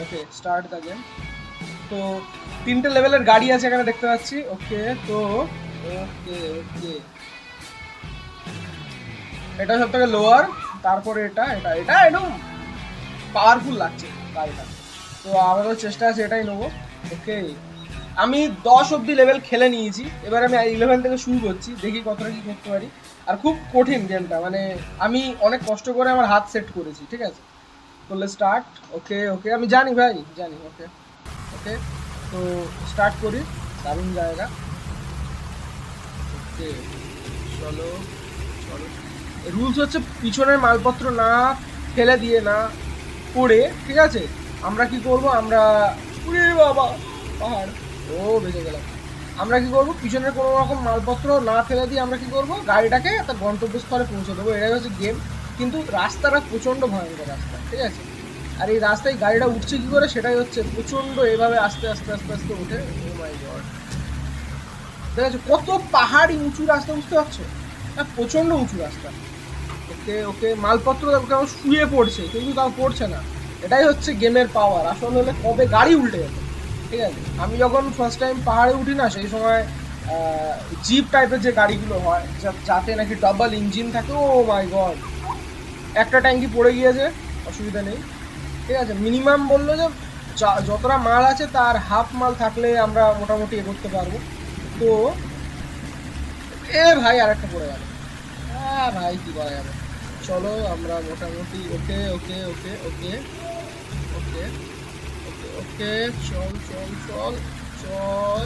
Okay start the game. তো 3টে লেভেলের গাড়ি আছে এখানে দেখতে পাচ্ছি। ওকে তো ওকে ওকে এটা সব থেকে লোয়ার, তারপরে এটা এটা এটা একদম পাওয়ারফুল লাগছে গাড়িটা। তো আমারও চেষ্টা আছে এটাই নেবো। ওকে আমি 10 অব্দি লেভেল খেলে নিয়েছি, এবার আমি 11 থেকে শুরু করছি, দেখি কতটা কি করতে পারি। আর খুব কঠিন গেমটা, মানে আমি অনেক কষ্ট করে আমার হাত সেট করেছি, ঠিক আছে। করলে স্টার্ট। ওকে ওকে আমি জানি ভাই, জানি। ওকে ওকে তো স্টার্ট করি। দারুণ জায়গা। ওকে চলো চলো। রুলস হচ্ছে পিছনের মালপত্র না ফেলে দিয়ে, না পড়ে, ঠিক আছে। আমরা কি করব, আমরা উরে বাবা পাহাড়, ও বেঁচে গেলাম। আমরা কি করব, পিছনের কোনো রকম মালপত্র না ফেলে দিয়ে আমরা কি করব, গাড়িটাকে তার গন্তব্যস্থলে পৌঁছে দেবো। এটাই হচ্ছে গেম। কিন্তু রাস্তাটা প্রচণ্ড ভয়ঙ্কর রাস্তা, ঠিক আছে। আর এই রাস্তায় গাড়িটা উঠছে কি করে, সেটাই হচ্ছে প্রচণ্ড এভাবে আস্তে আস্তে আস্তে আস্তে উঠে। ও মাই গড, ঠিক আছে। কত পাহাড়ি উঁচু রাস্তা, বুঝতে পারছো? হ্যাঁ প্রচণ্ড উঁচু রাস্তা। ওকে ওকে মালপত্র কেমন শুয়ে পড়ছে, কিন্তু তাও পড়ছে না। এটাই হচ্ছে গেমের পাওয়ার। আসলে হলে কবে গাড়ি উল্টে যেত, ঠিক আছে। আমি যখন ফার্স্ট টাইম পাহাড়ে উঠি না, সেই সময় জিপ টাইপের যে গাড়িগুলো হয়, যাতে নাকি ডাবল ইঞ্জিন থাকে, ও মাই গড, একটা ট্যাঙ্কি পড়ে গিয়েছে, অসুবিধা নেই, ঠিক আছে। মিনিমাম বললো যে যতটা মাল আছে তার হাফ মাল থাকলে আমরা মোটামুটি এ করতে পারবো। তো এ ভাই আর একটা পড়ে গেল। হ্যাঁ ভাই কি করা যাবে, চলো আমরা মোটামুটি। ওকে ওকে ওকে ওকে ওকে ওকে ওকে চল চল চল চল।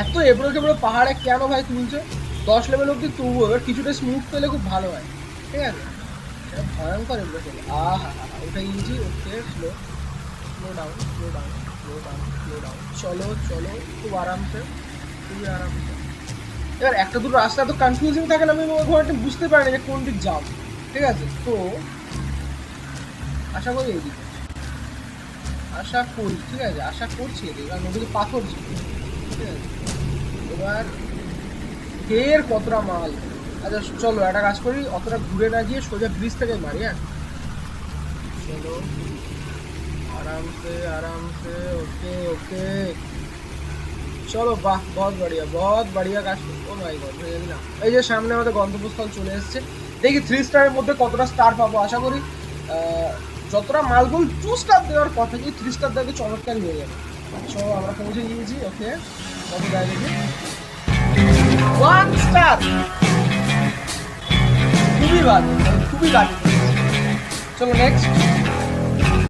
এত এবড়ো খেবড়ো পাহাড়ে কেন ভাই তুলছে? 10 লেভেল অব্দি তবু এবার কিছুটা স্মুথ পেলে খুব ভালো হয়, ঠিক আছে। ভয়ঙ্কর এবড়ো খেবড়ো, হা ওটা easy. Okay slow slow down slow down slow down slow down. চলো চলো খুব আরামসে, খুবই আরামসে। এবার একটা দুটো রাস্তা তো কনফিউজিং থাকে না, আমি ওখানে বুঝতে পারি না যে কোন দিক যাও, ঠিক আছে। তো আশা করি এইদিকে, আশা করি, ঠিক আছে, আশা করছি এদিকে, কারণ ওদিকে পাথর ছিল, ঠিক আছে। এবার এর কতটা মাল। আচ্ছা চলো একটা কাজ করি, অতটা ঘুরে না গিয়ে সোজা ব্রিজ থেকে মারি। হ্যাঁ চলো আরামসে আরামসে। ওকে ওকে চলো, বাহ বহুত বাড়িয়া কাজ। ও মাই গড ভেঙে দিলাম। এই যে সামনে আমাদের গন্তব্যস্থল চলে এসেছে, দেখি 3 স্টারের মধ্যে কতটা স্টার পাবো। আশা করি যতটা মালগুল 2 স্টার দেওয়ার কথা, যদি 3 স্টার দেওয়া চমৎকার হয়ে যাবে। চলো আমরা পৌঁছে গিয়েছি। ওকে কত দেয় দেখি, 1 স্টার, খুবই ভালো, খুবই ভালো। চলো নেক্সট।